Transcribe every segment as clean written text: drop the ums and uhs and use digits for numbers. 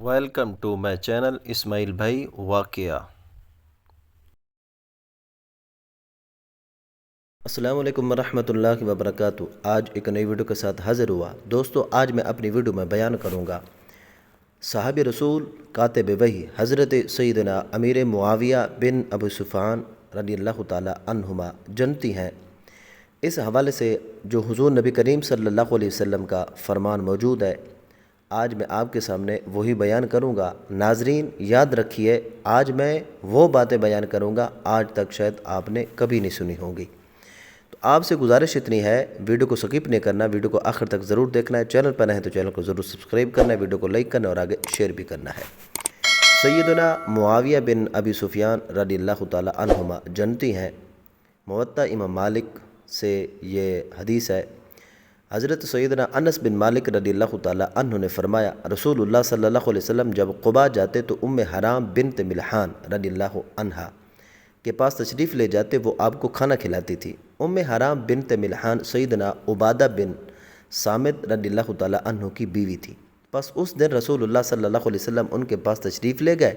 Welcome to my channel اسماعیل بھائی واقعہ۔ السلام علیکم ورحمۃ اللہ وبرکاتہ۔ آج ایک نئی ویڈیو کے ساتھ حاضر ہوا۔ دوستو، آج میں اپنی ویڈیو میں بیان کروں گا صحابی رسول کاتب وحی حضرت سیدنا امیر معاویہ بن ابو سفیان رضی اللہ تعالی عنہما جنتی ہیں، اس حوالے سے جو حضور نبی کریم صلی اللہ علیہ وسلم کا فرمان موجود ہے، آج میں آپ کے سامنے وہی بیان کروں گا۔ ناظرین یاد رکھیے، آج میں وہ باتیں بیان کروں گا آج تک شاید آپ نے کبھی نہیں سنی ہوں گی۔ تو آپ سے گزارش اتنی ہے، ویڈیو کو سکپ نہیں کرنا، ویڈیو کو آخر تک ضرور دیکھنا ہے۔ چینل پر نئے ہیں تو چینل کو ضرور سبسکرائب کرنا ہے، ویڈیو کو لائک کرنا ہے اور آگے شیئر بھی کرنا ہے۔ سیدنا معاویہ بن ابی سفیان رضی اللہ تعالی عنہما جنتی ہیں۔ موطا امام مالک سے یہ حدیث ہے۔ حضرت سیدنا انس بن مالک رضی اللہ تعالی عنہ نے فرمایا، رسول اللہ صلی اللہ علیہ وسلم جب قباء جاتے تو حرام بنت ملحان رضی اللہ عنہا کے پاس تشریف لے جاتے، وہ آپ کو کھانا کھلاتی تھی۔ حرام بنت ملحان سیدنا عبادہ بن صامت رضی اللہ تعالی عنہ کی بیوی تھی۔ پس اس دن رسول اللہ صلی اللہ علیہ وسلم ان کے پاس تشریف لے گئے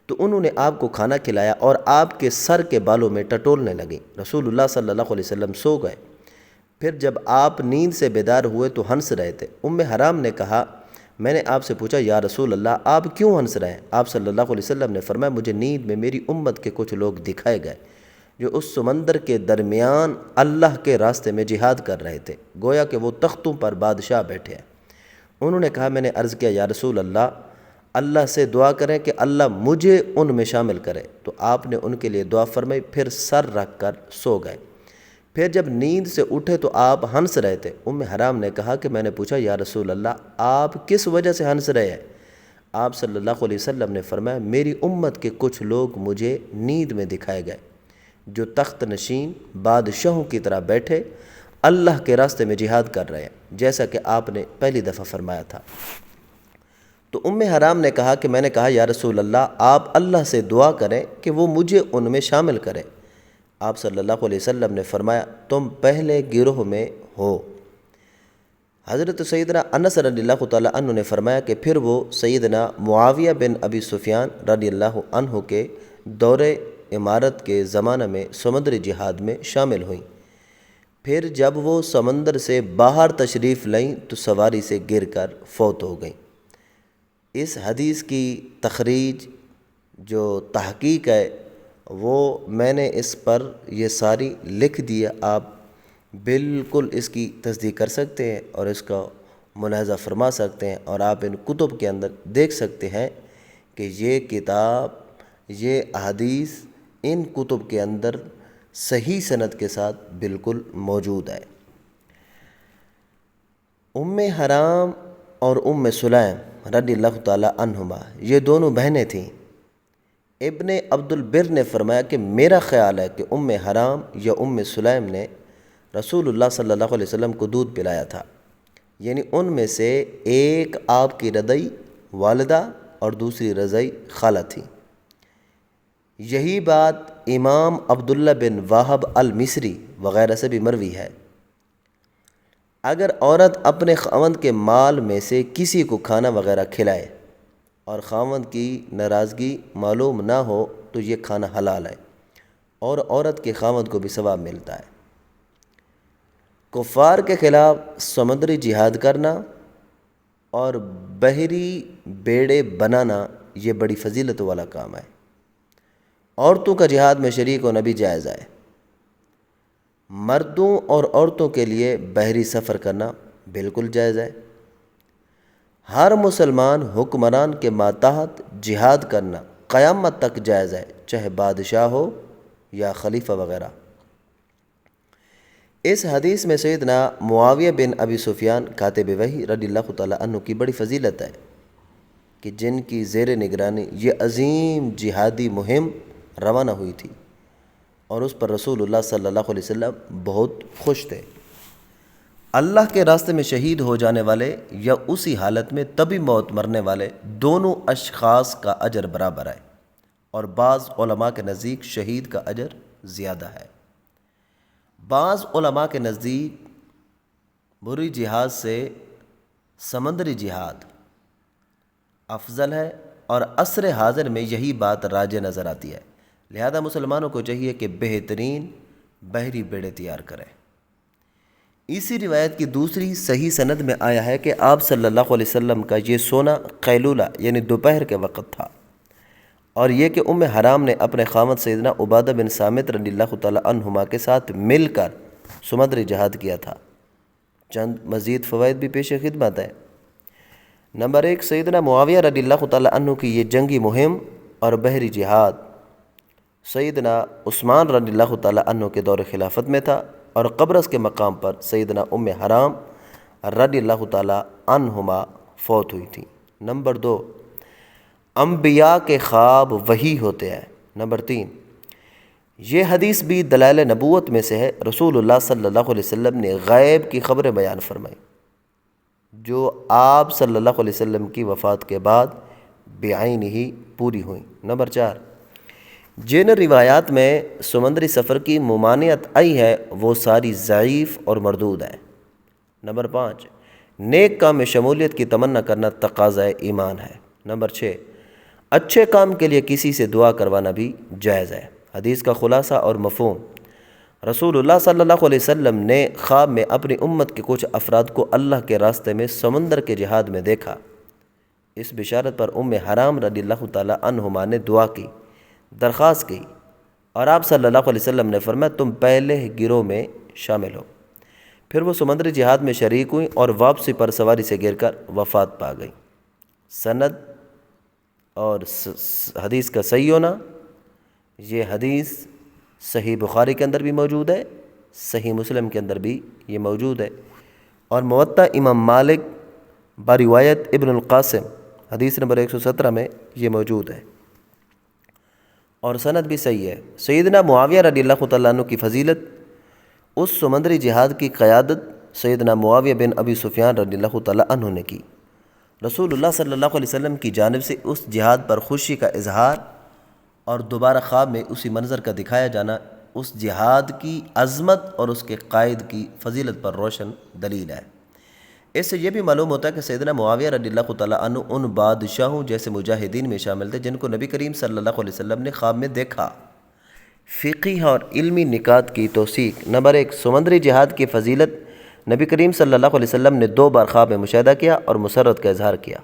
تو انہوں نے آپ کو کھانا کھلایا اور آپ کے سر کے بالوں میں ٹٹولنے لگیں۔ رسول اللہ صلی اللہ علیہ وسلم سو گئے۔ پھر جب آپ نیند سے بیدار ہوئے تو ہنس رہے تھے۔ حرام نے کہا، میں نے آپ سے پوچھا، یا رسول اللہ آپ کیوں ہنس رہے ہیں؟ آپ صلی اللہ علیہ وسلم نے فرمایا، مجھے نیند میں میری امت کے کچھ لوگ دکھائے گئے جو اس سمندر کے درمیان اللہ کے راستے میں جہاد کر رہے تھے، گویا کہ وہ تختوں پر بادشاہ بیٹھے ہیں۔ انہوں نے کہا، میں نے عرض کیا، یا رسول اللہ اللہ سے دعا کریں کہ اللہ مجھے ان میں شامل کرے۔ تو آپ نے ان کے لیے دعا فرمائی، پھر سر رکھ کر سو گئے۔ پھر جب نیند سے اٹھے تو آپ ہنس رہے تھے۔ حرام نے کہا کہ میں نے پوچھا، یا رسول اللہ آپ کس وجہ سے ہنس رہے ہیں؟ آپ صلی اللہ علیہ وسلم نے فرمایا، میری امت کے کچھ لوگ مجھے نیند میں دکھائے گئے جو تخت نشین بادشاہوں کی طرح بیٹھے اللہ کے راستے میں جہاد کر رہے ہیں، جیسا کہ آپ نے پہلی دفعہ فرمایا تھا۔ تو حرام نے کہا کہ میں نے کہا، یا رسول اللہ آپ اللہ سے دعا کریں کہ وہ مجھے ان میں شامل کرے۔ آپ صلی اللہ علیہ وسلم نے فرمایا، تم پہلے گروہ میں ہو۔ حضرت سیدنا انس رضی اللہ تعالی عنہ نے فرمایا کہ پھر وہ سیدنا معاویہ بن ابی سفیان رضی اللہ عنہ کے دور امارت کے زمانہ میں سمندری جہاد میں شامل ہوئیں۔ پھر جب وہ سمندر سے باہر تشریف لائیں تو سواری سے گر کر فوت ہو گئیں۔ اس حدیث کی تخریج جو تحقیق ہے وہ میں نے اس پر یہ ساری لکھ دی ہے، آپ بالکل اس کی تصدیق کر سکتے ہیں اور اس کا ملاحظہ فرما سکتے ہیں، اور آپ ان کتب کے اندر دیکھ سکتے ہیں کہ یہ کتاب، یہ احادیث ان کتب کے اندر صحیح سند کے ساتھ بالکل موجود ہے۔ حرام اور سلیم رضی اللہ تعالی عنہما یہ دونوں بہنیں تھیں۔ ابن عبد البر نے فرمایا کہ میرا خیال ہے کہ حرام یا سلیم نے رسول اللہ صلی اللہ علیہ وسلم کو دودھ پلایا تھا، یعنی ان میں سے ایک آپ کی رضعی والدہ اور دوسری رضعی خالہ تھی۔ یہی بات امام عبداللہ بن وہب المصری وغیرہ سے بھی مروی ہے۔ اگر عورت اپنے خاوند کے مال میں سے کسی کو کھانا وغیرہ کھلائے اور خاوند کی ناراضگی معلوم نہ ہو تو یہ کھانا حلال ہے اور عورت کے خاوند کو بھی ثواب ملتا ہے۔ کفار کے خلاف سمندری جہاد کرنا اور بحری بیڑے بنانا یہ بڑی فضیلت والا کام ہے۔ عورتوں کا جہاد میں شریک ہونا بھی جائز ہے۔ مردوں اور عورتوں کے لیے بحری سفر کرنا بالکل جائز ہے۔ ہر مسلمان حکمران کے ماتحت جہاد کرنا قیامت تک جائز ہے، چاہے بادشاہ ہو یا خلیفہ وغیرہ۔ اس حدیث میں سیدنا معاویہ بن ابی سفیان کاتب وحی رضی اللہ تعالی عنہ کی بڑی فضیلت ہے کہ جن کی زیر نگرانی یہ عظیم جہادی مہم روانہ ہوئی تھی اور اس پر رسول اللہ صلی اللہ علیہ وسلم بہت خوش تھے۔ اللہ کے راستے میں شہید ہو جانے والے یا اسی حالت میں طبی موت مرنے والے دونوں اشخاص کا اجر برابر ہے، اور بعض علماء کے نزدیک شہید کا اجر زیادہ ہے۔ بعض علماء کے نزدیک بری جہاد سے سمندری جہاد افضل ہے، اور عصر حاضر میں یہی بات راجح نظر آتی ہے۔ لہذا مسلمانوں کو چاہیے کہ بہترین بحری بیڑے تیار کریں۔ اسی روایت کی دوسری صحیح سند میں آیا ہے کہ آپ صلی اللہ علیہ وسلم کا یہ سونا قیلولہ یعنی دوپہر کے وقت تھا، اور یہ کہ ام حرام نے اپنے خامد سیدنا عبادہ بن صامت رضی اللہ تعالی عنہما کے ساتھ مل کر سمندری جہاد کیا تھا۔ چند مزید فوائد بھی پیش خدمت ہیں۔ نمبر 1، سیدنا معاویہ رضی اللہ تعالی عنہ کی یہ جنگی مہم اور بحری جہاد سیدنا عثمان رضی اللہ تعالی عنہ کے دور خلافت میں تھا، اور قبرص کے مقام پر سیدنا ام حرام رضی اللہ تعالی عنہما فوت ہوئی تھیں۔ نمبر 2، انبیاء کے خواب وحی ہوتے ہیں۔ نمبر 3، یہ حدیث بھی دلائل نبوت میں سے ہے۔ رسول اللہ صلی اللہ علیہ وسلم نے غیب کی خبریں بیان فرمائی جو آپ صلی اللہ علیہ وسلم کی وفات کے بعد بعین ہی پوری ہوئیں۔ نمبر 4، جن روایات میں سمندری سفر کی ممانعت آئی ہے وہ ساری ضعیف اور مردود ہیں۔ نمبر 5، نیک کام میں شمولیت کی تمنا کرنا تقاضۂ ایمان ہے۔ نمبر 6، اچھے کام کے لیے کسی سے دعا کروانا بھی جائز ہے۔ حدیث کا خلاصہ اور مفہوم: رسول اللہ صلی اللہ علیہ وسلم نے خواب میں اپنی امت کے کچھ افراد کو اللہ کے راستے میں سمندر کے جہاد میں دیکھا۔ اس بشارت پر ام حرام رضی اللہ تعالی عنہما نے دعا کی، درخواست کی، اور آپ صلی اللہ علیہ وسلم نے فرمایا تم پہلے گروہ میں شامل ہو۔ پھر وہ سمندری جہاد میں شریک ہوئیں اور واپسی پر سواری سے گر کر وفات پا گئیں۔ سند اور حدیث کا صحیح ہونا: یہ حدیث صحیح بخاری کے اندر بھی موجود ہے، صحیح مسلم کے اندر بھی یہ موجود ہے، اور موطا امام مالک بروایت ابن القاسم حدیث نمبر 117 میں یہ موجود ہے، اور سند بھی صحیح ہے۔ سیدنا معاویہ رضی اللہ تعالیٰ عنہ کی فضیلت: اس سمندری جہاد کی قیادت سیدنا معاویہ بن ابی سفیان رضی اللہ تعالیٰ عنہ نے کی۔ رسول اللہ صلی اللہ علیہ وسلم کی جانب سے اس جہاد پر خوشی کا اظہار اور دوبارہ خواب میں اسی منظر کا دکھایا جانا اس جہاد کی عظمت اور اس کے قائد کی فضیلت پر روشن دلیل ہے۔ اس سے یہ بھی معلوم ہوتا ہے کہ سیدنا معاویہ رضی اللہ تعالیٰ عنہ ان بادشاہوں جیسے مجاہدین میں شامل تھے جن کو نبی کریم صلی اللہ علیہ وسلم نے خواب میں دیکھا۔ فقہی اور علمی نکات کی توثیق: نمبر 1، سمندری جہاد کی فضیلت: نبی کریم صلی اللہ علیہ وسلم نے 2 بار خواب میں مشاہدہ کیا اور مسرت کا اظہار کیا۔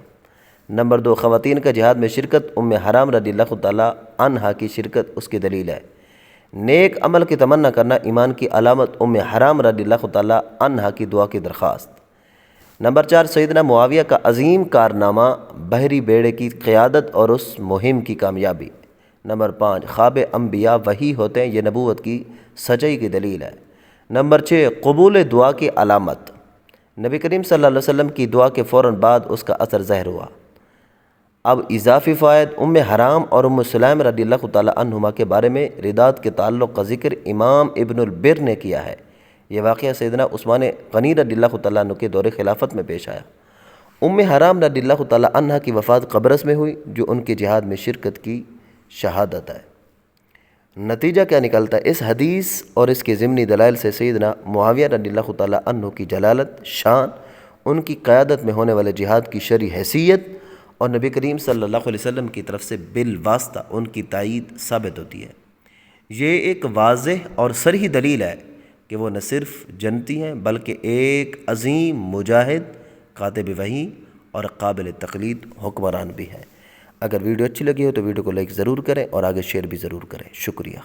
نمبر 2، خواتین کا جہاد میں شرکت: ام حرام رضی اللہ تعالی عنہا کی شرکت اس کی دلیل ہے۔ نیک عمل کی تمنا کرنا ایمان کی علامت: ام حرام رضی اللہ تعالی عنہا کی دعا کی درخواست۔ نمبر 4، سیدنا معاویہ کا عظیم کارنامہ بحری بیڑے کی قیادت اور اس مہم کی کامیابی۔ نمبر 5، خواب انبیاء وحی ہوتے ہیں، یہ نبوت کی سچائی کی دلیل ہے۔ نمبر 6، قبول دعا کی علامت: نبی کریم صلی اللہ علیہ وسلم کی دعا کے فوراً بعد اس کا اثر ظاہر ہوا۔ اب اضافی فوائد: ام حرام اور ام سلیم رضی اللہ تعالی عنہما کے بارے میں ردات کے تعلق کا ذکر امام ابن البر نے کیا ہے۔ یہ واقعہ سیدنا عثمان غنی رضی اللہ تعالی عنہ کے دور خلافت میں پیش آیا۔ ام حرام رضی اللہ تعالی عنہ کی وفات قبرص میں ہوئی جو ان کی جہاد میں شرکت کی شہادت ہے۔ نتیجہ کیا نکلتا ہے؟ اس حدیث اور اس کے ضمنی دلائل سے سیدنا معاویہ رضی اللہ تعالی عنہ کی جلالت، شان، ان کی قیادت میں ہونے والے جہاد کی شرعی حیثیت اور نبی کریم صلی اللہ علیہ وسلم کی طرف سے بالواسطہ ان کی تائید ثابت ہوتی ہے۔ یہ ایک واضح اور صریح دلیل ہے کہ وہ نہ صرف جنتی ہیں بلکہ ایک عظیم مجاہد، کاتب وحی اور قابل تقلید حکمران بھی ہیں۔ اگر ویڈیو اچھی لگی ہو تو ویڈیو کو لائک ضرور کریں اور آگے شیئر بھی ضرور کریں۔ شکریہ۔